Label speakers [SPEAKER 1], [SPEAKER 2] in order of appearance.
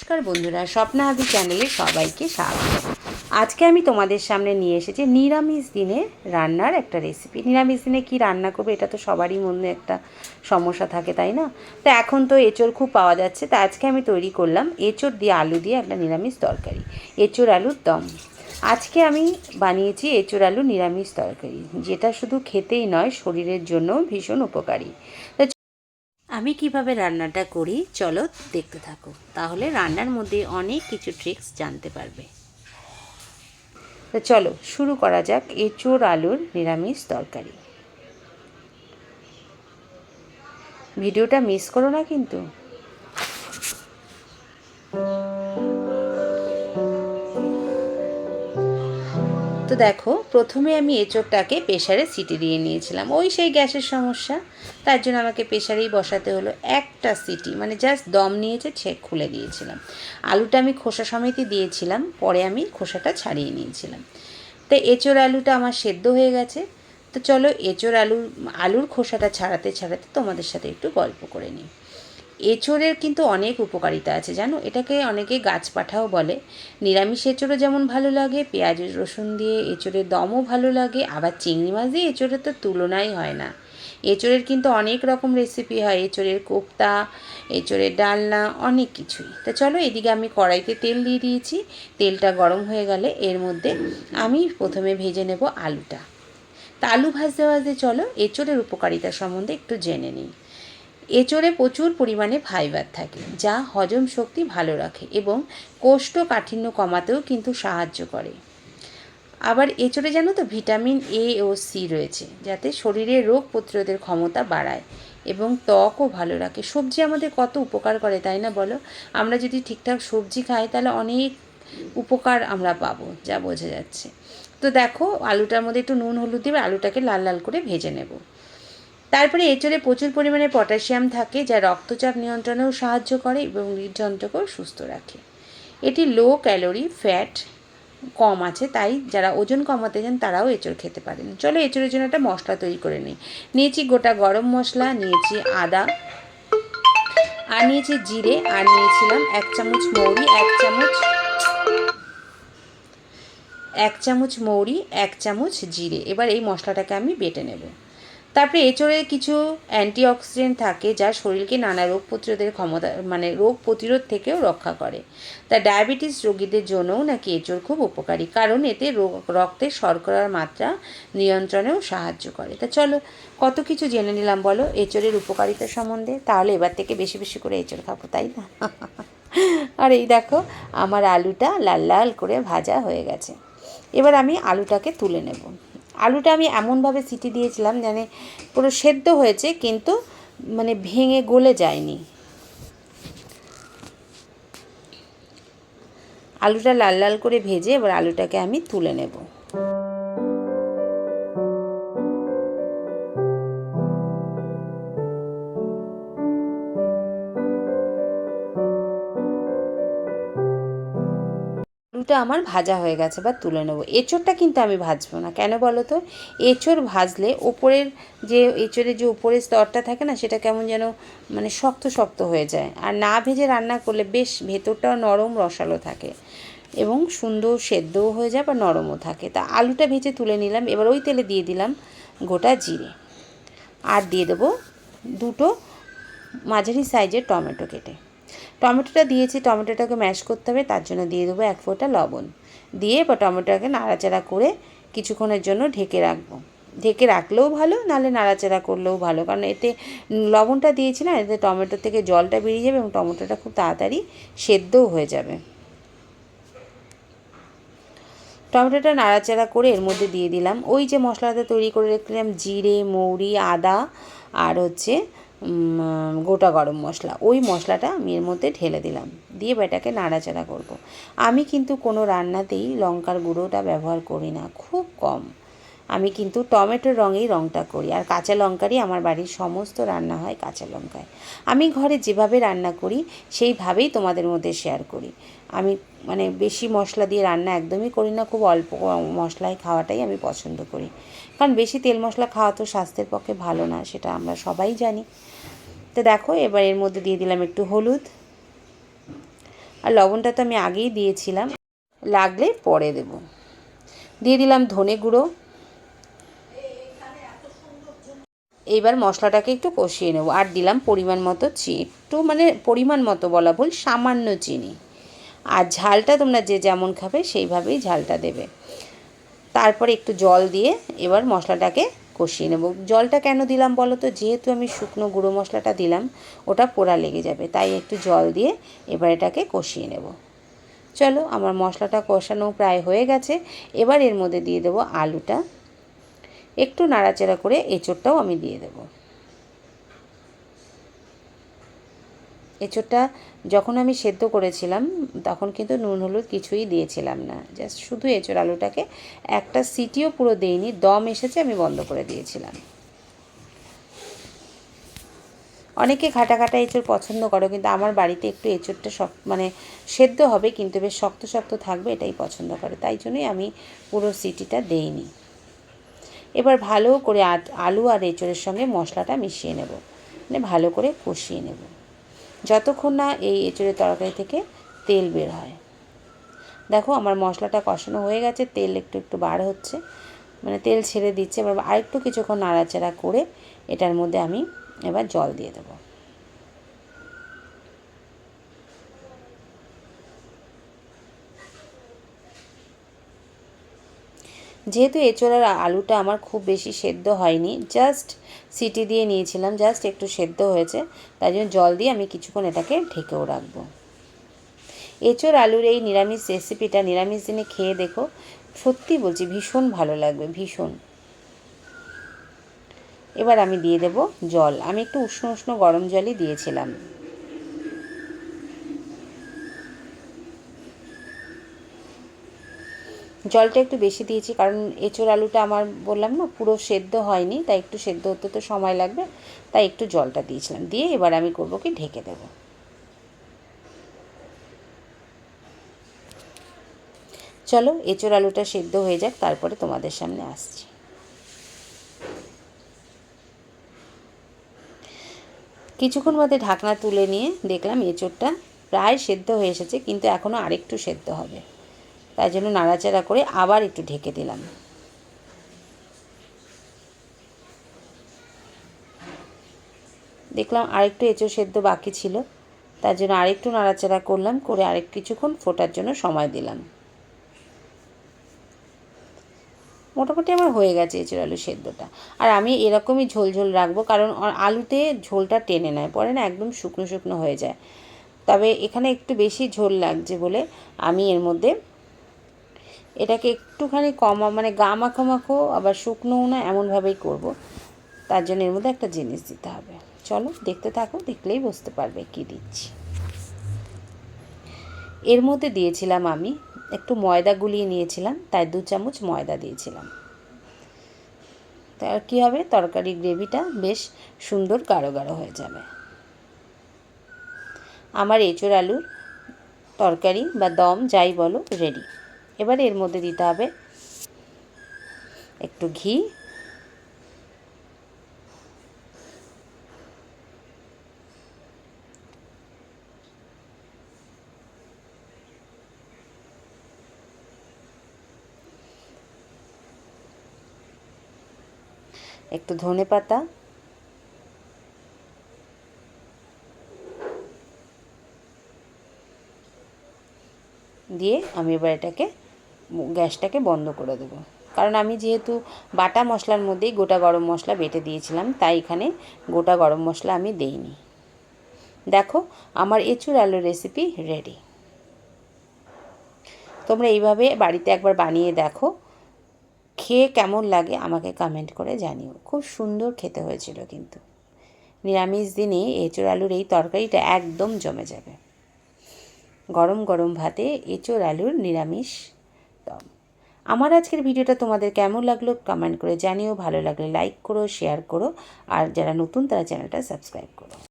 [SPEAKER 1] নমস্কার বন্ধুরা, স্বপ্না হাবি চ্যানেলে সবাইকে স্বাগত। আজকে আমি তোমাদের সামনে নিয়ে এসেছি নিরামিষ দিনে রান্নার একটা রেসিপি। নিরামিষ দিনে কি রান্না করবে, এটা তো সবারই মনে একটা সমস্যা থাকে, তাই না? তো এখন তো এঁচোড় খুব পাওয়া যাচ্ছে, তা আজকে আমি তৈরি করলাম এঁচোড় দিয়ে আলু দিয়ে একটা নিরামিষ তরকারি, এঁচোড় আলুর দম। আজকে আমি বানিয়েছি এঁচোড় আলু নিরামিষ তরকারি, যেটা শুধু খেতেই নয়, শরীরের জন্য ভীষণ উপকারী। আমি কিভাবে রান্নাটা করি চলো দেখতে থাকো, তাহলে রান্নার মধ্যে অনেক কিছু ট্রিক্স জানতে পারবে। তো চলো শুরু করা যাক এঁচোড় আলুর নিরামিষ তরকারি। ভিডিওটা মিস করো না কিন্তু। তো দেখো, প্রথমে আমি এঁচোড়টাকে প্রেশারে সিটি দিয়ে নিয়েছিলাম, ওই সেই গ্যাসের সমস্যা, তার জন্য আমাকে প্রেশারেই বসাতে হলো। একটা সিটি মানে জাস্ট দম নিয়েছে, খুলে দিয়েছিলাম। আলুটা আমি খোসা সমেতই দিয়েছিলাম, পরে আমি খোসাটা ছাড়িয়ে নিয়েছিলাম। তো এঁচোড় আলুটা আমার সেদ্ধ হয়ে গেছে। তো চলো এঁচোড় আলুর খোসাটা ছাড়াতে ছাড়াতে তোমাদের সাথে একটু গল্প করে নিই। এঁচোড়ের কিন্তু অনেক উপকারিতা আছে জানো, এটাকে অনেকে গাছপাঠাও বলে। নিরামিষ এঁচোড়ও যেমন ভালো লাগে, পেঁয়াজ রসুন দিয়ে এঁচোড়ের দমও ভালো লাগে, আবার চিংড়ি মাছ দিয়ে এঁচোড়ের তো তুলনাই হয় না। এঁচোড়ের কিন্তু অনেক রকম রেসিপি হয়, এঁচোড়ের কোপ্তা, এঁচোড়ের ডালনা, অনেক কিছুই। তা চলো, এদিকে আমি কড়াইতে তেল দিয়ে দিয়েছি। তেলটা গরম হয়ে গেলে এর মধ্যে আমি প্রথমে ভেজে নেব আলুটা। তা আলু ভাজতে ভাজতে চলো এঁচোড়ের উপকারিতা সম্বন্ধে একটু জেনে নিই। এঁচোড়ে প্রচুর পরিমাণে ফাইবার থাকে, যা হজম শক্তি ভালো রাখে এবং কোষ্ঠকাঠিন্য কমাতেও কিন্তু সাহায্য করে। আবার এঁচোড়ে জানো তো ভিটামিন এ ও সি রয়েছে, যাতে শরীরে রোগ প্রতিরোধের ক্ষমতা বাড়ায় এবং ত্বকও ভালো রাখে। সবজি আমাদের কত উপকার করে, তাই না বলো? আমরা যদি ঠিকঠাক সবজি খাই তাহলে অনেক উপকার আমরা পাবো, যা বোঝা যাচ্ছে। তো দেখো, আলুটার মধ্যে একটু নুন হলুদ দিয়ে আলুটাকে লাল লাল করে ভেজে নেব। তারপরে এঁচোড়ে প্রচুর পরিমাণে পটাশিয়াম থাকে, যা রক্তচাপ নিয়ন্ত্রণেও সাহায্য করে এবং হৃদযন্ত্রকেও সুস্থ রাখে। এটি লো ক্যালোরি, ফ্যাট কম আছে, তাই যারা ওজন কমাতে চান তারাও এঁচোড় খেতে পারেন। চলো এঁচোড়ের জন্য একটা মশলা তৈরি করে নিই। নিয়েছি গোটা গরম মশলা, নিয়েছি আদা, আর নিয়েছি জিরে, আর নিয়েছিলাম 1 চামচ মৌরি, 1 চামচ মৌরি, 1 চামচ জিরে। এবার এই মশলাটাকে আমি বেটে নেব। তারপরে এঁচোড়ে কিছু অ্যান্টিঅক্সিডেন্ট থাকে, যা শরীরকে নানা রোগ প্রতিরোধের ক্ষমতা রোগ প্রতিরোধ থেকেও রক্ষা করে। তা ডায়াবেটিস রোগীদের জন্যও নাকি এঁচোড় খুব উপকারী, কারণ এতে রক্তে শর্করার মাত্রা নিয়ন্ত্রণেও সাহায্য করে। তা চলো কত কিছু জেনে নিলাম বলো এঁচোড়ের উপকারিতা সম্বন্ধে, তাহলে এবার থেকে বেশি বেশি করে এঁচোড় খাবো, তাই না? আর এই দেখো, আমার আলুটা লাল লাল করে ভাজা হয়ে গেছে। এবার আমি আলুটাকে তুলে নেব। আলুটা আমি এমনভাবে সিটি দিয়েছিলাম যেন পুরো সেদ্ধ হয়েছে, কিন্তু মানে ভেঙে গলে যায়নি। আলুটা লাল লাল করে ভেজে এবার আলুটাকে আমি তুলে নেব। আলুটা আমার ভাজা হয়ে গেছে, বা তুলে নেব। এঁচোড়টা কিন্তু আমি ভাজবো না, কেন বলো তো? এঁচোড় ভাজলে ওপরের যে এঁচোড়ের যে উপরের স্তরটা থাকে না, সেটা কেমন যেন মানে শক্ত শক্ত হয়ে যায়। আর না ভেজে রান্না করলে বেশ ভেতরটাও নরম রসালো থাকে এবং সুন্দর সেদ্ধও হয়ে যায় বা নরমও থাকে। তা আলুটা ভেজে তুলে নিলাম। এবার ওই তেলে দিয়ে দিলাম গোটা জিরে, আর দিয়ে দেবো দুটো মাঝারি সাইজের টমেটো কেটে। টমেটোটা দিয়েছি, টমেটোটাকে ম্যাশ করতে হবে, তার জন্য দিয়ে দেবো 1 ফোঁটা লবণ। দিয়ে এবার টমেটোটাকে নাড়াচাড়া করে কিছুক্ষণের জন্য ঢেকে রাখবো। ঢেকে রাখলেও ভালো, নাহলে নাড়াচাড়া করলেও ভালো, কারণ এতে লবণটা দিয়েছি না, এতে টমেটো থেকে জলটা বেরিয়ে যাবে এবং টমেটোটা খুব তাড়াতাড়ি সেদ্ধও হয়ে যাবে। টমেটোটা নাড়াচাড়া করে এর মধ্যে দিয়ে দিলাম ওই যে মশলাটা তৈরি করে রেখেছিলাম, জিরে, মৌরি, আদা, আর হচ্ছে গোটা গরম মশলা। ওই মশলাটা আমি এর মধ্যে ঢেলে দিলাম, দিয়ে এটাকে নাড়াচাড়া করব। আমি কিন্তু কোনো রান্নাতেই লঙ্কার গুঁড়োটা ব্যবহার করি না, খুব কম। আমি কিন্তু টমেটোর রঙেই রঙটা করি, আর কাঁচা লঙ্কারই আমার বাড়ির সমস্ত রান্না হয় কাঁচা লঙ্কায়। আমি ঘরে যেভাবে রান্না করি সেইভাবেই তোমাদের মধ্যে শেয়ার করি। আমি মানে বেশি মশলা দিয়ে রান্না একদমই করি না, খুব অল্প মশলায় খাওয়াটাই আমি পছন্দ করি, কারণ বেশি তেল মশলা খাওয়া তো স্বাস্থ্যের পক্ষে ভালো না, সেটা আমরা সবাই জানি। তো দেখো, এবার এর মধ্যে দিয়ে দিলাম একটু হলুদ, আর লবণটা তো আমি আগেই দিয়েছিলাম, লাগলে পরে দেব। দিয়ে দিলাম ধনে গুঁড়ো। এইবার মশলাটাকে একটু কষিয়ে নেব। আর দিলাম পরিমাণ মতো একটু মানে পরিমাণ মতো বলা ভুল, সামান্য চিনি। আর ঝালটা তোমরা যে যেমন খাবে সেইভাবেই ঝালটা দেবে। তারপরে একটু জল দিয়ে এবার মশলাটাকে কষিয়ে নেব। জলটা কেন দিলাম বলো তো, যেহেতু আমি শুকনো গুঁড়ো মশলাটা দিলাম, ওটা পোড়া লেগে যাবে, তাই একটু জল দিয়ে এবার এটাকে কষিয়ে নেব। চলো, আমার মশলাটা কষানো প্রায় হয়ে গেছে। এবার এর মধ্যে দিয়ে দেবো আলুটা। একটু নাড়াচাড়া করে এঁচোড়টাও আমি দিয়ে দেব। এঁচোড়টা যখন আমি সেদ্ধ করেছিলাম তখন কিন্তু নুন হলুদ কিছুই দিয়েছিলাম না, জাস্ট শুধু এঁচোড় আলুটাকে একটা সিটিও পুরো দেইনি, দম এসেছে আমি বন্ধ করে দিয়েছিলাম। অনেকে ঘাটা ঘাটা এঁচোড় পছন্দ করো, কিন্তু আমার বাড়িতে একটু এঁচোড়টা মানে সেদ্ধ হবে কিন্তু বেশ শক্ত শক্ত থাকবে, এটাই পছন্দ করে, তাই জন্যই আমি পুরো সিটিটা দেইনি। এবার ভালো করে আলু আর এঁচোড়ের সঙ্গে মশলাটা মিশিয়ে নেব, মানে ভালো করে কষিয়ে নেব যতক্ষণ না এই এঁচোড়ের তরকারি থেকে তেল বের হয়। দেখো আমার মশলাটা কষানো হয়ে গেছে, তেল একটু একটু বার হচ্ছে, মানে তেল ছেড়ে দিচ্ছে। এবার আরেকটু কিছুক্ষণ নাড়াচাড়া করে এটার মধ্যে আমি এবার জল দিয়ে দেবো। যেহেতু এঁচোড় আর আলুটা আমার খুব বেশি সেদ্ধ হয়নি, জাস্ট সিটি দিয়ে নিয়েছিলাম, জাস্ট একটু সেদ্ধ হয়েছে, তাই জন্য জল দিয়ে আমি কিছুক্ষণ এটাকে ঢেকেও রাখবো। এঁচোড় আলুর এই নিরামিষ রেসিপিটা নিরামিষ দিনে খেয়ে দেখো, সত্যি বলছি ভীষণ ভালো লাগবে, ভীষণ। এবার আমি দিয়ে দেব জল। আমি একটু উষ্ণ উষ্ণ গরম জলই দিয়েছিলাম। জলটা একটু বেশি দিয়েছি কারণ এঁচোড় আলুটা আমার বললাম না পুরো সেদ্ধ হয়নি, তাই একটু সেদ্ধ হতে তো সময় লাগবে, তাই একটু জলটা দিয়েছিলাম। দিয়ে এবার আমি করবো কি, ঢেকে দেব। চলো এঁচোড় আলুটা সেদ্ধ হয়ে যাক, তারপরে তোমাদের সামনে আসছি। কিছুক্ষণ মধ্যে ঢাকনা তুলে নিয়ে দেখলাম এঁচোড়টা প্রায় সেদ্ধ হয়ে এসেছে, কিন্তু এখনও আরেকটু সেদ্ধ হবে, তাই জন্য নাড়াচাড়া করে আবার একটু ঢেকে দিলাম। দেখলাম আরেকটু এঁচোড় সেদ্ধ বাকি ছিল, তার জন্য আরেকটু নাড়াচাড়া করলাম, করে আরেক কিছুক্ষণ ফোটার জন্য সময় দিলাম। মোটামুটি আমার হয়ে গেছে এঁচোড় আলু সেদ্ধটা। আর আমি এরকমই ঝোল ঝোল রাখবো, কারণ আলুতে ঝোলটা টেনে নেয়, পরে না একদম শুকনো শুকনো হয়ে যায়। তবে এখানে একটু বেশি ঝোল লাগছে বলে আমি এর মধ্যে এটাকে একটুখানি মানে গা মাখো মাখো আবার শুকনোও না, এমনভাবেই করব। তার জন্য এর মধ্যে একটা জিনিস দিতে হবে। চলো দেখতে থাকো, দেখলেই বুঝতে পারবে কি দিচ্ছি। এর মধ্যে দিয়েছিলাম আমি একটু ময়দা গুলিয়ে নিয়েছিলাম, তাই 2 চামচ ময়দা দিয়েছিলাম। তার কী হবে, তরকারি গ্রেভিটা বেশ সুন্দর গাঢ় গাঢ় হয়ে যাবে। আমার এঁচোড় আলুর তরকারি বা দম যাই বলো রেডি। এবারে এর মধ্যে দিতে হবে একটু ঘি, একটু ধনেপাতা, দিয়ে আমি এবার এটাকে গ্যাসটাকে বন্ধ করে দেবো। কারণ আমি যেহেতু বাটা মশলার মধ্যেই গোটা গরম মশলা বেটে দিয়েছিলাম, তাই এখানে গোটা গরম মশলা আমি দেইনি। দেখো আমার এঁচোড় আলুর রেসিপি রেডি। তোমরা এইভাবে বাড়িতে একবার বানিয়ে দেখো, খেয়ে কেমন লাগে আমাকে কমেন্ট করে জানিও। খুব সুন্দর খেতে হয়েছিল কিন্তু। নিরামিষ দিনে এঁচোড় আলুর এই তরকারিটা একদম জমে যাবে। গরম গরম ভাতে এঁচোড় আলুর নিরামিষ দম। আমার আজকের ভিডিওটা তোমাদের কেমন লাগলো কমেন্ট করে জানিও। ভালো লাগলে লাইক করো, শেয়ার করো, আর যারা নতুন তারা চ্যানেলটা সাবস্ক্রাইব করো।